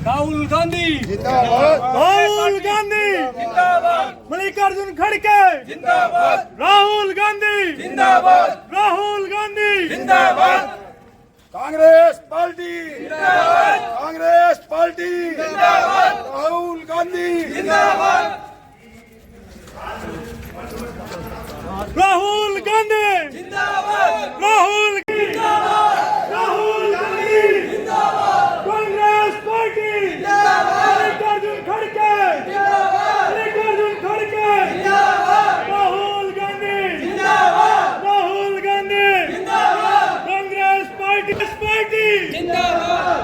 राहुल गांधी जिंदाबाद। राहुल गांधी जिंदाबाद। मल्लिकार्जुन खड़गे जिंदाबाद। राहुल गांधी जिंदाबाद। राहुल गांधी जिंदाबाद। कांग्रेस पार्टी जिंदाबाद। कांग्रेस पार्टी जिंदाबाद। राहुल गांधी जिंदाबाद। राहुल गांधी जिंदाबाद। राहुल राहुल गांधी कांग्रेस पार्टी मल्लिकार्जुन खड़गे मल्लिकार्जुन खड़गे राहुल गांधी राहुल गांधी कांग्रेस पार्टी जिंदाबाद।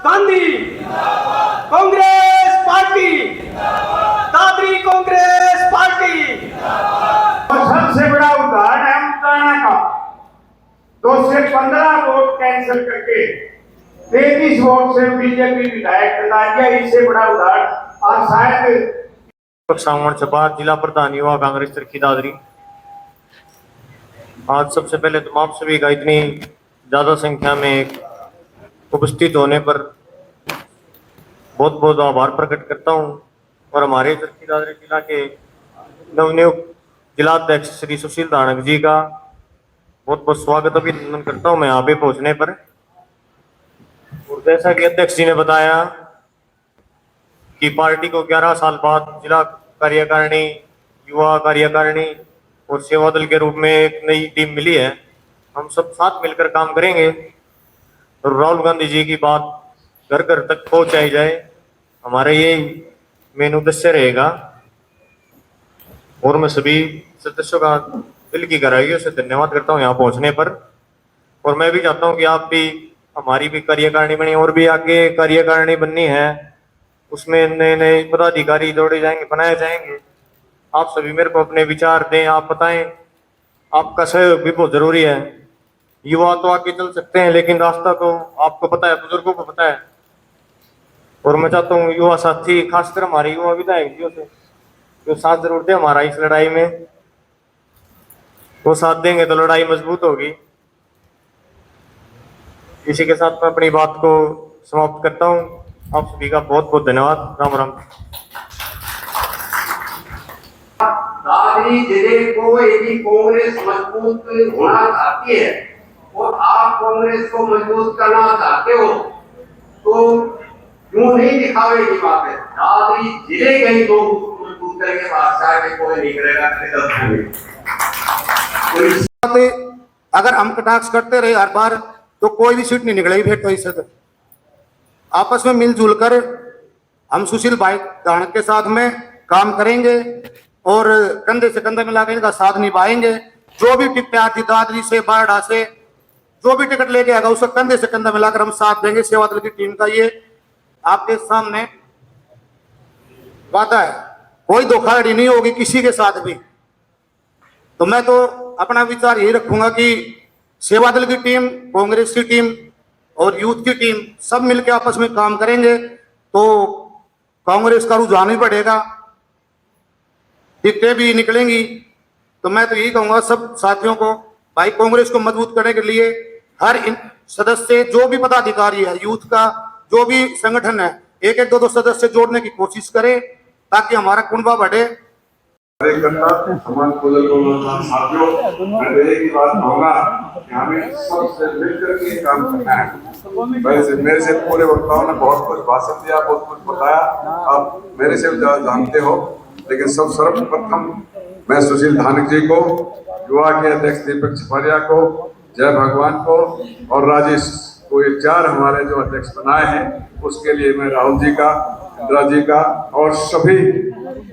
Gandhi Congress party Dadri Congress party. सबसे बड़ा उदाहरण है मुकाना का 215 वोट कैंसिल करके 33 वोट से बीजेपी विधायक बना दिया। इससे बड़ा उदाहरण और शायद सांगवान छपा जिला प्रधान युवा कांग्रेस चरखी दादरी। आज सबसे पहले तो आप सभी का इतनी ज्यादा संख्या में उपस्थित होने पर बहुत बहुत आभार प्रकट करता हूं और हमारे चरखी दादरी जिला के नवनियुक्त जिलाध्यक्ष श्री सुशील धानक जी का बहुत बहुत स्वागत अभिनंदन करता हूं मैं यहाँ पे पहुंचने पर। और जैसा कि अध्यक्ष जी ने बताया कि पार्टी को 11 साल बाद जिला कार्यकारिणी, युवा कार्यकारिणी और सेवा दल के रूप में एक नई टीम मिली है। हम सब साथ मिलकर काम करेंगे और राहुल गांधी जी की बात घर घर तक पहुंचाई जाए, हमारा ये मेन उद्देश्य रहेगा। और मैं सभी सदस्यों का दिल की गहराइयों से धन्यवाद करता हूं यहाँ पहुंचने पर। और मैं भी चाहता हूं कि आप भी, हमारी भी कार्यकारिणी बनी और भी आगे कार्यकारिणी बननी है, उसमें नए नए पदाधिकारी जोड़े जाएंगे, बनाए जाएंगे। आप सभी मेरे को अपने विचार दें, आप बताएं, आपका सहयोग भी बहुत जरूरी है। युवा तो आगे चल सकते हैं लेकिन रास्ता तो आपको पता है, बुजुर्गों को पता है। और मैं चाहता हूँ युवा साथी, खासकर हमारे युवा विधायक जियों से जो साथ जरूर दे हमारा इस लड़ाई में, वो साथ देंगे तो लड़ाई मजबूत होगी। इसी के साथ मैं अपनी बात को समाप्त करता हूँ। आप सभी का बहुत बहुत धन्यवाद। राम राम। दादरी जिले को यदि कांग्रेस मजबूत होना चाहती है और आप कांग्रेस को मजबूत करना चाहते हो तो क्यों नहीं दिखावे की बात है। दादरी जिले के ही लोग उसको मजबूत करेंगे, बादशाह के कोई नहीं करेगा। अगर हम कटाक्ष करते रहे हर बार तो कोई भी सीट नहीं निकलेगी फिर तो इससे आपस में मिलजुल कर हम सुशील भाई धानक के साथ में काम करेंगे और कंधे से कंधा मिला कर इनका साथ निभाएंगे। जो भी टिकट आती दादरी से, बारडा से, जो भी टिकट लेके आएगा उसका कंधे से कंधा मिलाकर हम साथ देंगे। सेवा दल की टीम का ये आपके सामने वादा है, कोई धोखाधड़ी नहीं होगी किसी के साथ भी। तो मैं तो अपना विचार यही रखूंगा कि सेवा दल की टीम, कांग्रेस की टीम और यूथ की टीम सब मिलकर आपस में काम करेंगे तो कांग्रेस का रुझान भी बढ़ेगा, टिकटें भी निकलेंगी। तो मैं तो यही कहूंगा सब साथियों को, भाई कांग्रेस को मजबूत करने के लिए हर सदस्य, जो भी पदाधिकारी है, यूथ का जो भी संगठन है, एक एक दो सदस्य जोड़ने की कोशिश करें ताकि हमारा कुनबा बढ़े। कार्यकर्ता समाज को साथियों, मैं एक ही बात कहूँगा कि हमें सबसे मिलकर के काम करना है। वैसे मेरे से पूरे वक्ताओं ने बहुत कुछ भाषण दिया, बहुत कुछ बताया, आप मेरे से ज्यादा जानते हो। लेकिन सब सर्वप्रथम मैं सुशील धानक जी को, युवा के अध्यक्ष दीपक छपारिया को, जय भगवान को और राजेश को, ये 4 हमारे जो अध्यक्ष बनाए हैं, उसके लिए मैं राहुल जी का, इंदिरा जी का और सभी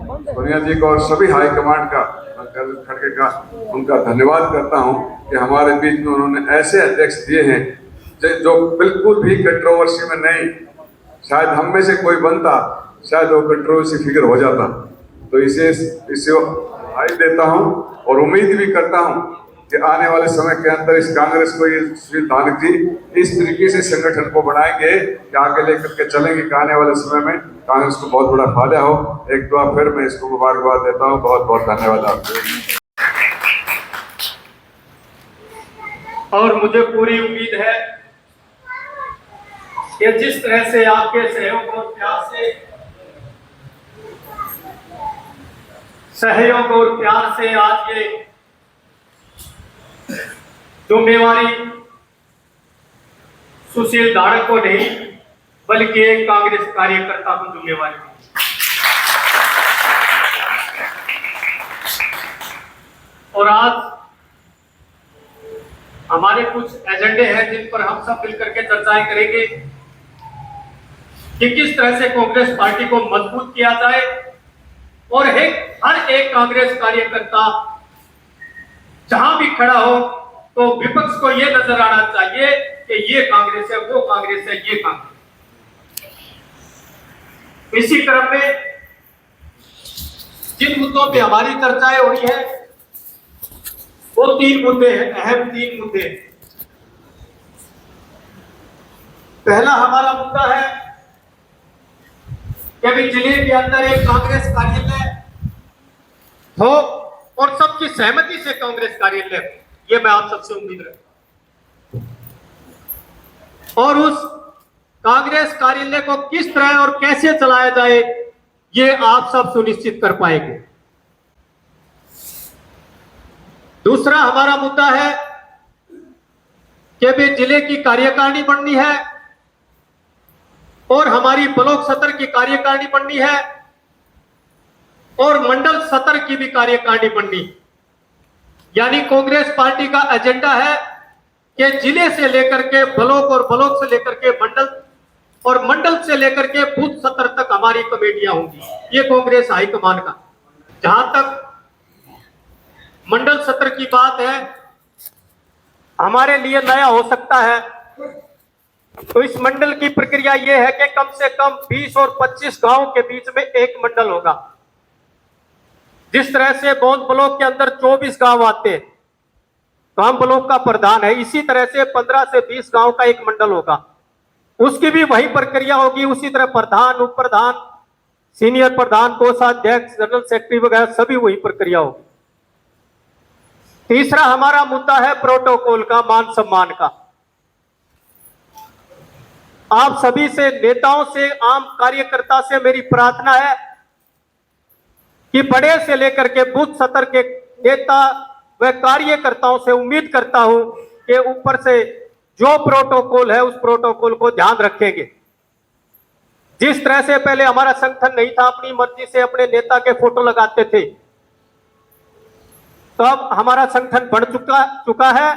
सोनिया जी को और सभी हाईकमांड का, खड़गे का उनका धन्यवाद करता हूं कि हमारे बीच में उन्होंने ऐसे अध्यक्ष दिए हैं जो बिल्कुल भी कंट्रोवर्सी में नहीं। शायद हम में से कोई बनता, शायद वो कंट्रोवर्सी फिगर हो जाता। तो इसे हाई देता हूं और उम्मीद भी करता हूं कि आने वाले समय के अंदर इस कांग्रेस को, ये सुशील धानक जी इस तरीके से संगठन को बनाएंगे कि आगे लेकर के चलेंगे कि आने वाले समय में कांग्रेस को बहुत बड़ा फायदा हो। एक बार फिर मैं इसको मुबारकबाद देता हूँ। बहुत बहुत धन्यवाद आपको। और मुझे पूरी उम्मीद है कि जिस तरह से आपके सहयोग और प्यार से आज ये जिम्मेवारी सुशील धानक को नहीं बल्कि एक कांग्रेस कार्यकर्ता को जिम्मेवारी दी। और आज हमारे कुछ एजेंडे हैं जिन पर हम सब मिलकर के चर्चाएं करेंगे कि किस तरह से कांग्रेस पार्टी को मजबूत किया जाए और हर एक कांग्रेस कार्यकर्ता जहां भी खड़ा हो तो विपक्ष को यह नजर आना चाहिए कि ये कांग्रेस है, वो कांग्रेस है, ये कांग्रेस। इसी क्रम में जिन मुद्दों पे हमारी चर्चाएं हो रही है वो 3 मुद्दे हैं, अहम 3 मुद्दे। पहला हमारा मुद्दा है कि अभी जिले के अंदर एक कांग्रेस कार्यालय हो और सबकी सहमति से कांग्रेस कार्यालय हो, ये मैं आप सबसे उम्मीद रखता हूं। और उस कांग्रेस कार्यालय को किस तरह और कैसे चलाया जाए ये आप सब सुनिश्चित कर पाएंगे। दूसरा हमारा मुद्दा है कि अभी जिले की कार्यकारिणी बननी है और हमारी ब्लॉक स्तर की कार्यकारिणी बननी है और मंडल स्तर की भी कार्यकारिणी बननी। यानी कांग्रेस पार्टी का एजेंडा है कि जिले से लेकर के ब्लॉक और ब्लॉक से लेकर के मंडल और मंडल से लेकर के बूथ स्तर तक हमारी कमेटियां होंगी। ये कांग्रेस हाईकमान का। जहां तक मंडल सत्र की बात है, हमारे लिए नया हो सकता है, तो इस मंडल की प्रक्रिया यह है कि कम से कम 20 और 25 गांव के बीच में एक मंडल होगा। जिस तरह से बौंद ब्लॉक के अंदर 24 गांव आते हैं तो हम ब्लॉक का प्रधान है, इसी तरह से 15 से 20 गांव का एक मंडल होगा। उसकी भी वही प्रक्रिया होगी। उसी तरह प्रधान, उप प्रधान, सीनियर प्रधान, कोषाध्यक्ष, जनरल सेक्रेटरी वगैरह सभी वही प्रक्रिया होगी। तीसरा हमारा मुद्दा है प्रोटोकॉल का, मान सम्मान का। आप सभी से, नेताओं से, आम कार्यकर्ता से मेरी प्रार्थना है कि बड़े से लेकर के बूथ स्तर के नेता व कार्यकर्ताओं से उम्मीद करता हूं कि ऊपर से जो प्रोटोकॉल है उस प्रोटोकॉल को ध्यान रखेंगे। जिस तरह से पहले हमारा संगठन नहीं था, अपनी मर्जी से अपने नेता के फोटो लगाते थे, तो अब हमारा संगठन बढ़ चुका है।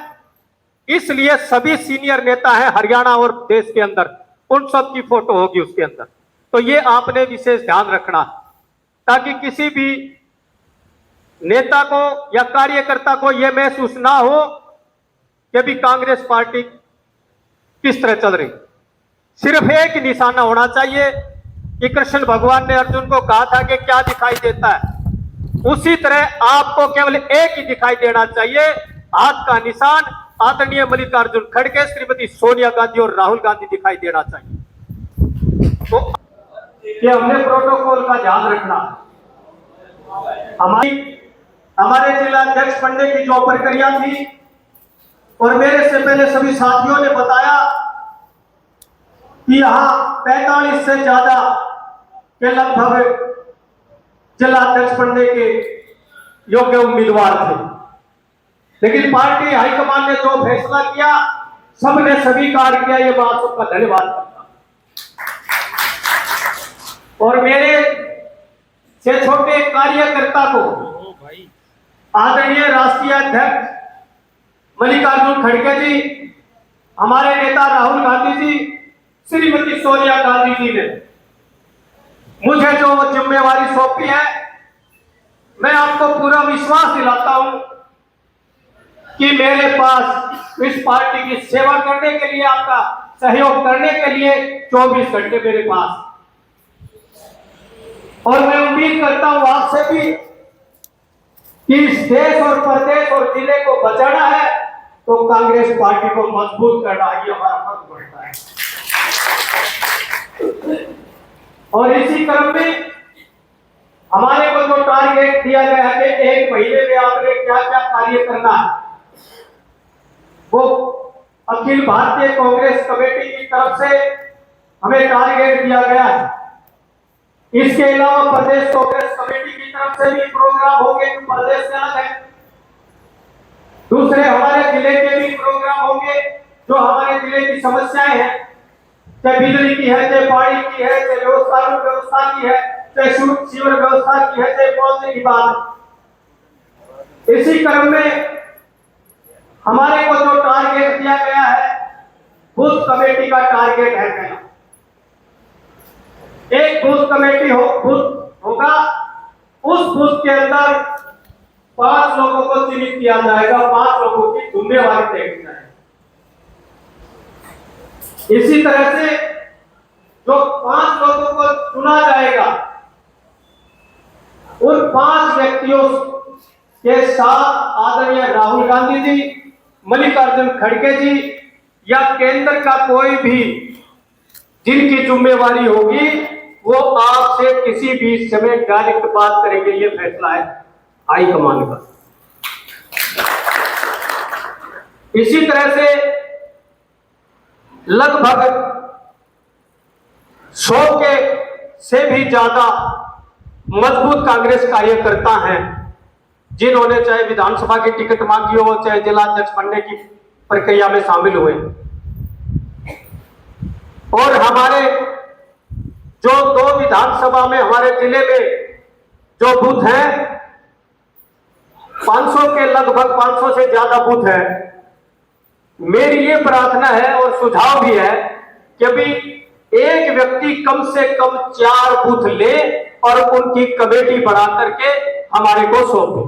इसलिए सभी सीनियर नेता हैं हरियाणा और देश के अंदर, उन सब की फोटो होगी उसके अंदर। तो ये आपने विशेष ध्यान रखना ताकि किसी भी नेता को या कार्यकर्ता को यह महसूस ना हो कि अभी कांग्रेस पार्टी किस तरह चल रही। सिर्फ एक निशाना होना चाहिए कि कृष्ण भगवान ने अर्जुन को कहा था कि क्या दिखाई देता है, उसी तरह आपको केवल एक ही दिखाई देना चाहिए, हाथ का निशान आदरणीय मल्लिकार्जुन खड़गे, श्रीमती सोनिया गांधी और राहुल गांधी दिखाई देना चाहिए। तो कि हमने प्रोटोकॉल का ध्यान रखना। हमारे जिला अध्यक्ष बनने की जो प्रक्रिया थी और मेरे से पहले सभी साथियों ने बताया कि यहाँ 45 से ज्यादा के लगभग जिला अध्यक्ष बनने के योग्य उम्मीदवार थे, लेकिन पार्टी हाईकमान ने जो फैसला किया सबने स्वीकार किया। ये मैं आप सबका धन्यवाद करता हूं। और मेरे से छोटे कार्यकर्ता को आदरणीय राष्ट्रीय अध्यक्ष मल्लिकार्जुन खड़गे जी, हमारे नेता राहुल गांधी जी, श्रीमती सोनिया गांधी जी ने मुझे जो जिम्मेवारी सौंपी है, मैं आपको पूरा विश्वास दिलाता हूं कि मेरे पास इस पार्टी की सेवा करने के लिए, आपका सहयोग करने के लिए 24 घंटे मेरे पास। और मैं उम्मीद करता हूं आपसे भी कि इस देश और प्रदेश और जिले को बचाना है तो कांग्रेस पार्टी को मजबूत करना ये हमारा फर्ज बनता है। और इसी क्रम में हमारे को जो टारगेट दिया गया है कि 1 महीने में आपने क्या क्या कार्य करना है, वो अखिल भारतीय कांग्रेस कमेटी की तरफ से हमें टारगेट दिया गया है। इसके अलावा प्रदेश कांग्रेस कमेटी की तरफ से भी प्रोग्राम होंगे, प्रदेश से अलग है। दूसरे हमारे जिले के भी प्रोग्राम होंगे, जो हमारे जिले की समस्याएं हैं, चाहे बिजली की है, चाहे पानी की है, चाहे व्यवस्था की है, चाहे सीवर व्यवस्था की है, चाहे पौधे की बात। इसी क्रम में हमारे को जो टारगेट दिया गया है, बूथ कमेटी का टारगेट है पहला। एक बूथ कमेटी होगा, उस बूथ के अंदर 5 लोगों को चयनित किया जाएगा, 5 लोगों की जिम्मेवारी तय की जाएगी। इसी तरह से जो 5 लोगों को चुना जाएगा, उन 5 व्यक्तियों के साथ आदरणीय राहुल गांधी जी, मल्लिकार्जुन खड़गे जी या केंद्र का कोई भी जिनकी जिम्मेवारी होगी, वो आपसे किसी भी समय डायरेक्ट बात करेंगे। ये फैसला है हाईकमान का। इसी तरह से लगभग 100 के से भी ज्यादा मजबूत कांग्रेस कार्यकर्ता हैं, जिन्होंने चाहे विधानसभा की टिकट मांगी हो, चाहे जिला अध्यक्ष बनने की प्रक्रिया में शामिल हुए। और हमारे जो 2 विधानसभा में हमारे जिले में जो बूथ हैं, 500 के लगभग 500 से ज्यादा बूथ है। मेरी ये प्रार्थना है और सुझाव भी है कि अभी एक व्यक्ति कम से कम 4 बूथ ले और उनकी कमेटी बना करके हमारे को सौंपे।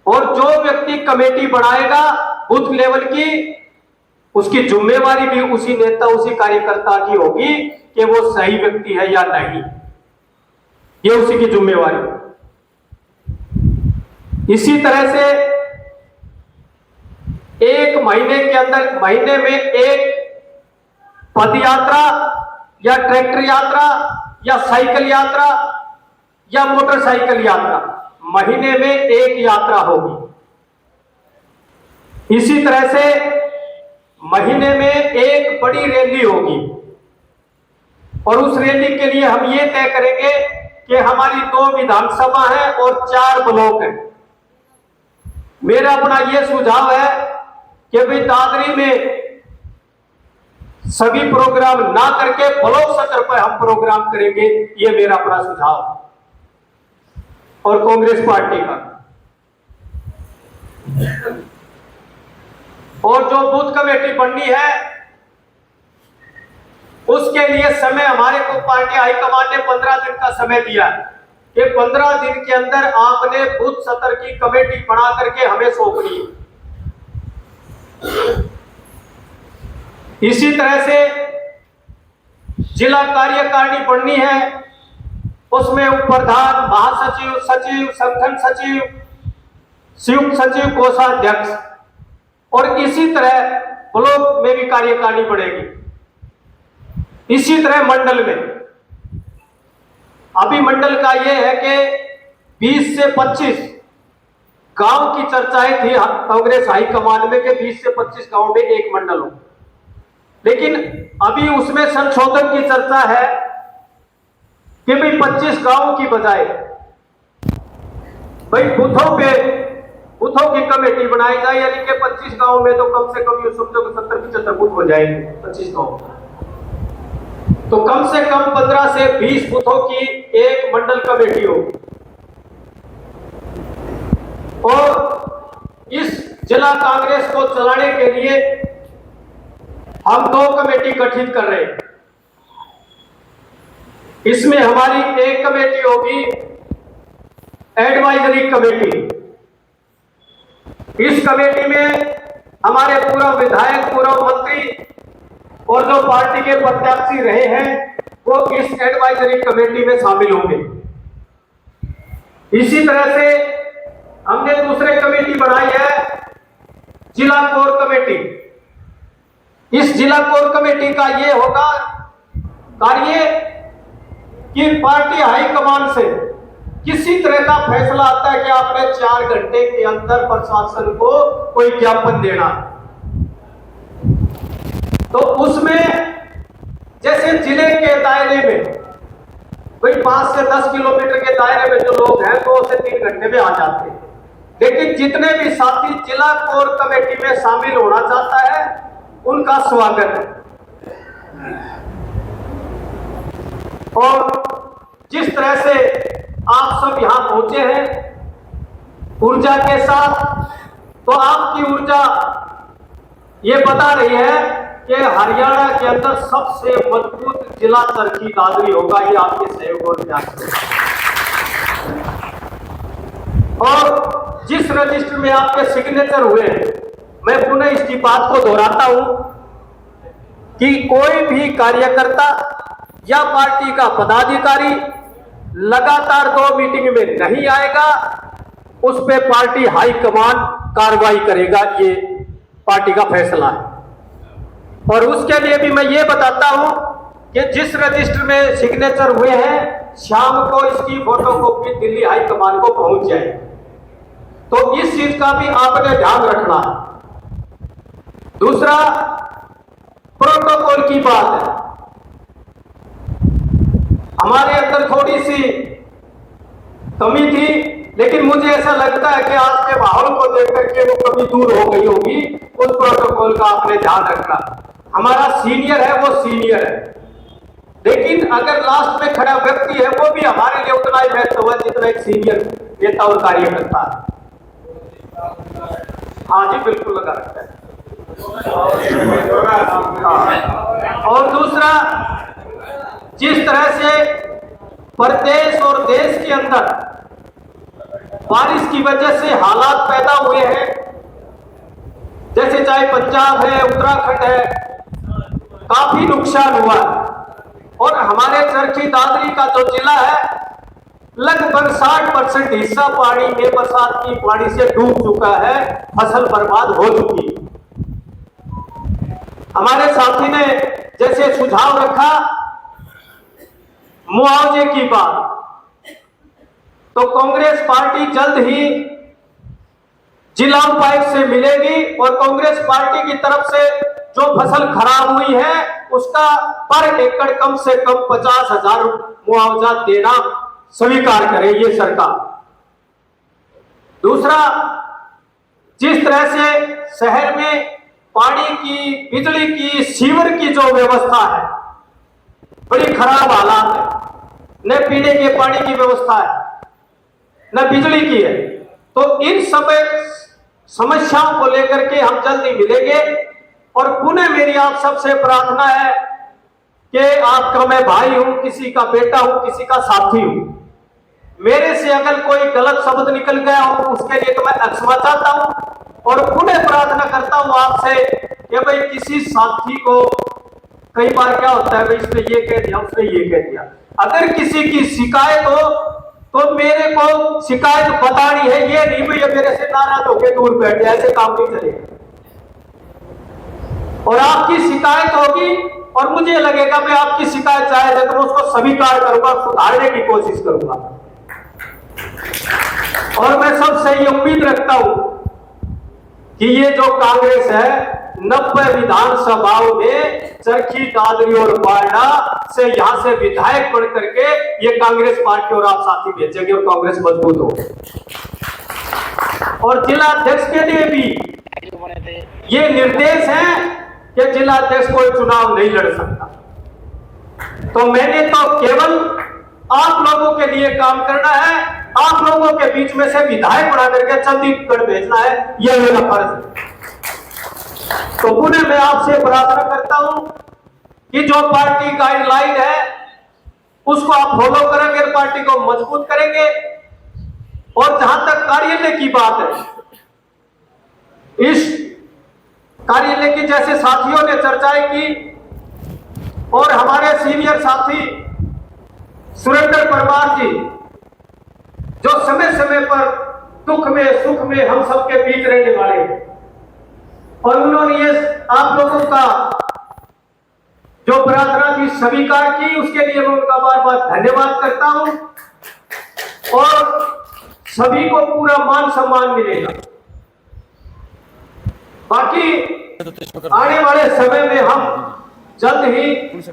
और जो व्यक्ति कमेटी बनाएगा बूथ लेवल की, उसकी जिम्मेवारी भी उसी नेता, उसी कार्यकर्ता की होगी कि वो सही व्यक्ति है या नहीं, ये उसी की जिम्मेवारी। इसी तरह से 1 महीने के अंदर, महीने में 1 पद यात्रा या ट्रैक्टर यात्रा या साइकिल यात्रा या मोटरसाइकिल यात्रा, महीने में 1 यात्रा होगी। इसी तरह से महीने में 1 बड़ी रैली होगी। और उस रैली के लिए हम ये तय करेंगे कि हमारी 2 विधानसभा है और 4 ब्लॉक है। मेरा अपना ये सुझाव है कि भाई दादरी में सभी प्रोग्राम ना करके ब्लॉक स्तर पर हम प्रोग्राम करेंगे, ये मेरा अपना सुझाव और कांग्रेस पार्टी का। और जो बूथ कमेटी बननी है, उसके लिए समय हमारे को पार्टी हाईकमान ने 15 दिन का समय दिया है कि 15 दिन के अंदर आपने बूथ स्तर की कमेटी बना करके हमें सौंपनी है। इसी तरह से जिला कार्यकारिणी बननी है, उसमें प्रधान, महासचिव, सचिव, संगठन सचिव, संयुक्त सचिव, कोषाध्यक्ष, और इसी तरह ब्लॉक में भी कार्यकारिणी बढ़ेगी। इसी तरह मंडल में, अभी मंडल का यह है कि 20 से 25 गांव की चर्चाएं थी कांग्रेस हाईकमान में कि 20 से 25 गांव में 1 मंडल हो, लेकिन अभी उसमें संशोधन की चर्चा है कि भाई 25 गांव की बजाय भाई बूथों की कमेटी बनाई जाए, यानी कि 25 गांव में तो कम से कम ये समझो 70-75 बूथ हो जाएंगे 25 गांव। तो कम से कम 15 से 20 बूथों की 1 मंडल कमेटी हो। और इस जिला कांग्रेस को चलाने के लिए हम 2 कमेटी गठित कर रहे हैं। इसमें हमारी एक कमेटी होगी एडवाइजरी कमेटी। इस कमेटी में हमारे पूर्व विधायक, पूर्व मंत्री और जो पार्टी के प्रत्याशी रहे हैं वो इस एडवाइजरी कमेटी में शामिल होंगे। इसी तरह से हमने दूसरे कमेटी बनाई है जिला कोर कमेटी। इस जिला कोर कमेटी का ये होगा कार्य कि पार्टी हाईकमान से किसी तरह का फैसला आता है कि आपने 4 घंटे के अंदर प्रशासन को कोई ज्ञापन देना, तो उसमें जैसे जिले के दायरे में कोई 5 से 10 किलोमीटर के दायरे में जो लोग हैं 2 से 3 घंटे में आ जाते हैं, लेकिन जितने भी साथी जिला कोर कमेटी में शामिल होना चाहता है उनका स्वागत है। और जिस तरह से आप सब यहां पहुंचे हैं ऊर्जा के साथ, तो आपकी ऊर्जा ये बता रही है कि हरियाणा के अंदर सबसे मजबूत जिला चरखी दादरी होगा, ये आपके सहयोग और प्रयास से। और जिस रजिस्टर में आपके सिग्नेचर हुए, मैं पुनः इसी बात को दोहराता हूं कि कोई भी कार्यकर्ता या पार्टी का पदाधिकारी लगातार 2 मीटिंग में नहीं आएगा, उस पे पार्टी हाईकमान कार्रवाई करेगा, ये पार्टी का फैसला है। और उसके लिए भी मैं ये बताता हूं कि जिस रजिस्टर में सिग्नेचर हुए हैं शाम को इसकी फोटोकॉपी दिल्ली हाईकमान को पहुंच जाए, तो इस चीज का भी आपने ध्यान रखना है। दूसरा, प्रोटोकॉल की बात है। हमारे अंदर थोड़ी सी कमी थी, लेकिन मुझे ऐसा लगता है कि आज के माहौल को देख करके वो कमी दूर हो गई होगी। उस प्रोटोकॉल का आपने ध्यान रखना। हमारा सीनियर है वो सीनियर है, लेकिन अगर लास्ट में खड़ा व्यक्ति है वो भी हमारे लिए उतना ही महत्व है जितना एक सीनियर नेता और कार्यकर्ता है। हाँ जी, बिल्कुल लगा रखता है। और दूसरा, जिस तरह से प्रदेश और देश के अंदर बारिश की वजह से हालात पैदा हुए हैं, जैसे चाहे पंजाब है, उत्तराखंड है, काफी नुकसान हुआ है। और हमारे चरखी दादरी का जो जिला है लगभग 60% हिस्सा पानी में, बरसात की पानी से डूब चुका है, फसल बर्बाद हो चुकी है। हमारे साथी ने जैसे सुझाव रखा मुआवजे की बात, तो कांग्रेस पार्टी जल्द ही जिला उपायुक्त से मिलेगी और कांग्रेस पार्टी की तरफ से जो फसल खराब हुई है उसका पर एकड़ कम से कम 50,000 मुआवजा देना स्वीकार करे ये सरकार। दूसरा, जिस तरह से शहर में पानी की, बिजली की, सीवर की जो व्यवस्था है बड़ी खराब हालात है, न पीने के पानी की व्यवस्था है न बिजली की है, तो इन सब समस्याओं को लेकर के हम जल्दी मिलेंगे। और पुनः मेरी आप सबसे प्रार्थना है कि आपका मैं भाई हूं, किसी का बेटा हूं, किसी का साथी हूं, मेरे से अगर कोई गलत शब्द निकल गया हो उसके लिए तो मैं क्षमा चाहता हूं। और पुनः प्रार्थना करता हूं आपसे कि भाई किसी साथी को, कई बार क्या होता है भाई इसने ये कह दिया, उसने ये कह दिया, अगर किसी की शिकायत हो तो मेरे को शिकायत बतानी है, ये नहीं भैया मेरे से नाराज होकर दूर बैठे, ऐसे काम नहीं चलेगा। और आपकी शिकायत होगी और मुझे लगेगा मैं आपकी शिकायत जायज है तो मैं उसको स्वीकार करूंगा, सुधारने की कोशिश करूंगा। और मैं सबसे ये उम्मीद रखता हूं कि ये जो कांग्रेस है 90 विधानसभाओं में चरखी दादरी और बारडा से यहां से विधायक बन करके ये कांग्रेस पार्टी और आप साथी भेजेंगे और कांग्रेस मजबूत हो। और जिला अध्यक्ष के लिए भी ये निर्देश है कि जिला अध्यक्ष कोई चुनाव नहीं लड़ सकता। तो मैंने तो केवल आप लोगों के लिए काम करना है, आप लोगों के बीच में से विधायक बना करके चंडीगढ़ भेजना है, यह मेरा फर्ज है। तो पुनः मैं आपसे प्रार्थना करता हूं कि जो पार्टी गाइडलाइन है उसको आप फॉलो करेंगे, पार्टी को मजबूत करेंगे। और जहां तक कार्यालय की बात है, इस कार्यालय की जैसे साथियों ने चर्चाएं की और हमारे सीनियर साथी सुरेंद्र परमार जी जो समय समय पर दुख में सुख में हम सबके बीच रहने वाले हैं। और उन्होंने ये आप लोगों का जो प्रार्थना थी स्वीकार की, उसके लिए मैं उनका बार बार धन्यवाद करता हूं। और सभी को पूरा मान सम्मान मिलेगा। बाकी आने वाले समय में हम जल्द ही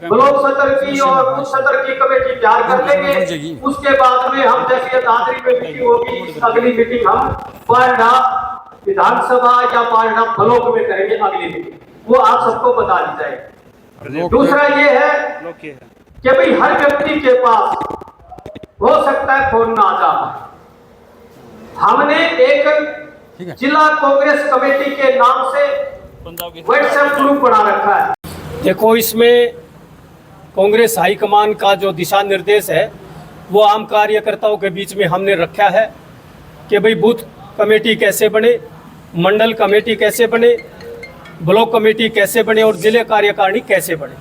ब्लॉक सत्र की और बूथ सत्र की कमेटी तैयार कर लेंगे। उसके बाद में हम जैसे दादरी में मीटिंग होगी, अगली मीटिंग हम पारडा विधानसभा या पारडा ब्लॉक में करेंगे अगली मीटिंग, वो आप सबको बता दी जाएगी। दूसरा ये है कि भाई हर व्यक्ति के पास हो सकता है फोन ना आ जाए। हमने एक जिला कांग्रेस कमेटी के नाम से व्हाट्सएप ग्रुप बना रखा है। देखो, इसमें कांग्रेस हाईकमान का जो दिशा निर्देश है वो आम कार्यकर्ताओं के बीच में हमने रखा है कि भाई बूथ कमेटी कैसे बने, मंडल कमेटी कैसे बने, ब्लॉक कमेटी कैसे बने और जिले कार्यकारिणी कैसे बने।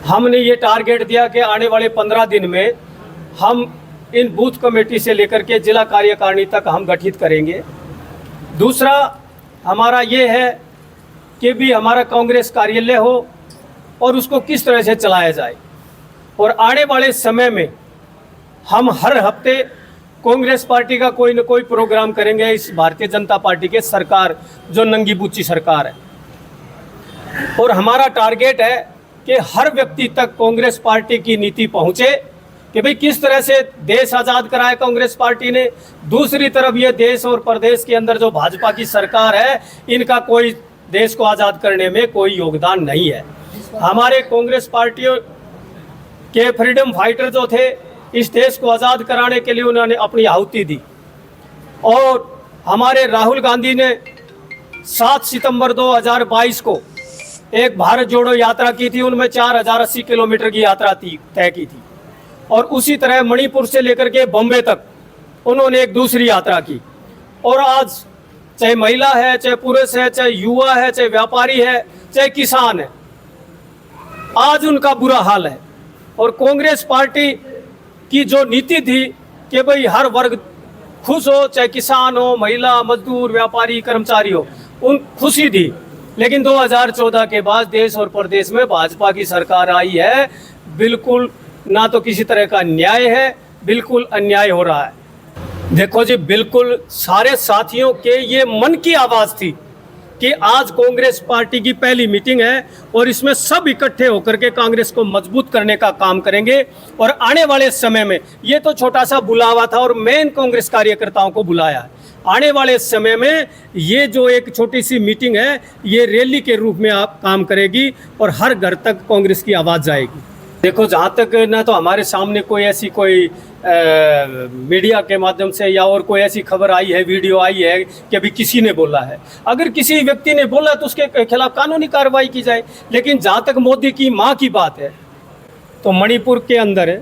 हमने ये टारगेट दिया कि आने वाले 15 दिन में हम इन बूथ कमेटी से लेकर के जिला कार्यकारिणी तक हम गठित करेंगे। दूसरा हमारा ये है कि भी हमारा कांग्रेस कार्यालय हो और उसको किस तरह से चलाया जाए। और आने वाले समय में हम हर हफ्ते कांग्रेस पार्टी का कोई न कोई प्रोग्राम करेंगे इस भारतीय जनता पार्टी के सरकार जो नंगी बूची सरकार है। और हमारा टारगेट है कि हर व्यक्ति तक कांग्रेस पार्टी की नीति पहुंचे कि भाई किस तरह से देश आज़ाद कराया कांग्रेस पार्टी ने। दूसरी तरफ ये देश और प्रदेश के अंदर जो भाजपा की सरकार है, इनका कोई देश को आज़ाद करने में कोई योगदान नहीं है। हमारे कांग्रेस पार्टियों के फ्रीडम फाइटर जो थे, इस देश को आज़ाद कराने के लिए उन्होंने अपनी आहुति दी। और हमारे राहुल गांधी ने 7 सितंबर 2022 को एक भारत जोड़ो यात्रा की थी, उनमें 4080 किलोमीटर की यात्रा तय की थी। और उसी तरह मणिपुर से लेकर के बॉम्बे तक उन्होंने एक दूसरी यात्रा की। और आज चाहे महिला है, चाहे पुरुष है, चाहे युवा है, चाहे व्यापारी है, चाहे किसान है, आज उनका बुरा हाल है। और कांग्रेस पार्टी की जो नीति थी कि भाई हर वर्ग खुश हो, चाहे किसान हो, महिला, मजदूर, व्यापारी, कर्मचारी हो, उन खुशी थी। लेकिन 2014 के बाद देश और प्रदेश में भाजपा की सरकार आई है, बिल्कुल ना तो किसी तरह का न्याय है, बिल्कुल अन्याय हो रहा है। देखो जी, बिल्कुल सारे साथियों के ये मन की आवाज़ थी कि आज कांग्रेस पार्टी की पहली मीटिंग है और इसमें सब इकट्ठे होकर के कांग्रेस को मजबूत करने का काम करेंगे। और आने वाले समय में ये तो छोटा सा बुलावा था और मैं इन कांग्रेस कार्यकर्ताओं को बुलाया है। आने वाले समय में ये जो एक छोटी सी मीटिंग है, ये रैली के रूप में आप काम करेगी और हर घर तक कांग्रेस की आवाज़ जाएगी। देखो, जहाँ तक ना तो हमारे सामने कोई ऐसी कोई मीडिया के माध्यम से या और कोई ऐसी खबर आई है, वीडियो आई है कि अभी किसी ने बोला है। अगर किसी व्यक्ति ने बोला तो उसके खिलाफ कानूनी कार्रवाई की जाए। लेकिन जहाँ तक मोदी की माँ की बात है, तो मणिपुर के अंदर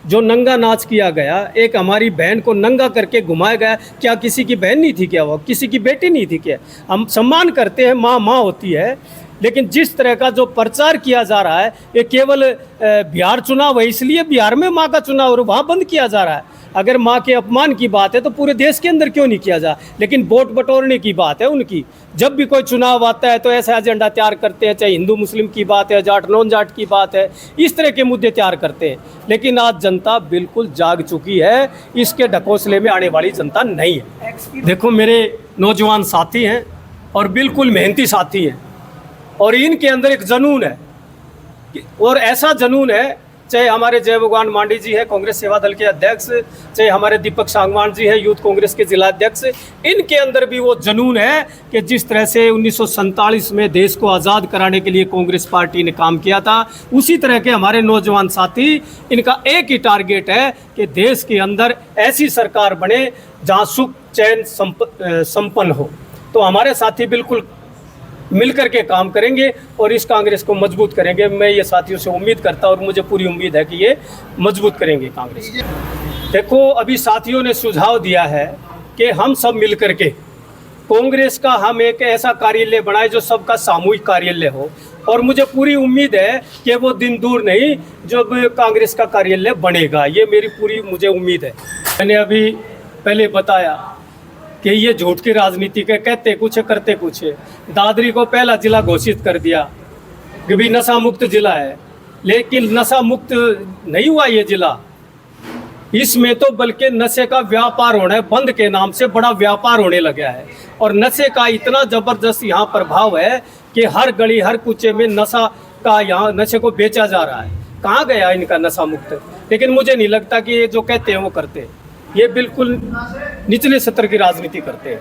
जो नंगा नाच किया गया, एक हमारी बहन को नंगा करके घुमाया गया, क्या किसी की बहन नहीं थी क्या? वो किसी की बेटी नहीं थी क्या? हम सम्मान करते हैं, माँ माँ होती है। लेकिन जिस तरह का जो प्रचार किया जा रहा है, ये केवल बिहार चुनाव है इसलिए बिहार में माँ का चुनाव और वहाँ बंद किया जा रहा है। अगर माँ के अपमान की बात है तो पूरे देश के अंदर क्यों नहीं किया जा? लेकिन वोट बटोरने की बात है उनकी। जब भी कोई चुनाव आता है तो ऐसा एजेंडा तैयार करते हैं, चाहे हिंदू मुस्लिम की बात है, जाट नॉन जाट की बात है, इस तरह के मुद्दे तैयार करते हैं। लेकिन आज जनता बिल्कुल जाग चुकी है, इसके ढकोसले में आने वाली जनता नहीं है। देखो, मेरे नौजवान साथी हैं और बिल्कुल मेहनती साथी हैं और इनके अंदर एक जुनून है। और ऐसा जुनून है, चाहे हमारे जय भगवान मांडी जी है कांग्रेस सेवा दल के अध्यक्ष, चाहे हमारे दीपक सांगवान जी है यूथ कांग्रेस के जिला अध्यक्ष, इनके अंदर भी वो जुनून है कि जिस तरह से 1947 में देश को आज़ाद कराने के लिए कांग्रेस पार्टी ने काम किया था, उसी तरह के हमारे नौजवान साथी, इनका एक ही टारगेट है कि देश के अंदर ऐसी सरकार बने जहाँ सुख चैन संपन्न हो। तो हमारे साथी बिल्कुल मिलकर के काम करेंगे और इस कांग्रेस को मजबूत करेंगे। मैं ये साथियों से उम्मीद करता हूँ और मुझे पूरी उम्मीद है कि ये मजबूत करेंगे कांग्रेस। देखो, अभी साथियों ने सुझाव दिया है कि हम सब मिलकर के कांग्रेस का हम एक ऐसा कार्यालय बनाए जो सबका सामूहिक कार्यालय हो। और मुझे पूरी उम्मीद है कि वो दिन दूर नहीं जब कांग्रेस का कार्यालय बनेगा, ये मेरी पूरी मुझे उम्मीद है। मैंने अभी पहले बताया कि ये झूठ की राजनीति के कहते कुछ है, करते कुछ है। दादरी को पहला जिला घोषित कर दिया कि भी नशा मुक्त जिला है, लेकिन नशा मुक्त नहीं हुआ ये जिला। इसमें तो बल्कि नशे का व्यापार होना है, बंद के नाम से बड़ा व्यापार होने लगा है। और नशे का इतना जबरदस्त यहाँ प्रभाव है कि हर गली हर कूचे में नशा का यहाँ नशे को बेचा जा रहा है। कहाँ गया इनका नशा मुक्त? लेकिन मुझे नहीं लगता कि ये जो कहते हैं वो करते हैं। ये बिल्कुल निचले स्तर की राजनीति करते हैं।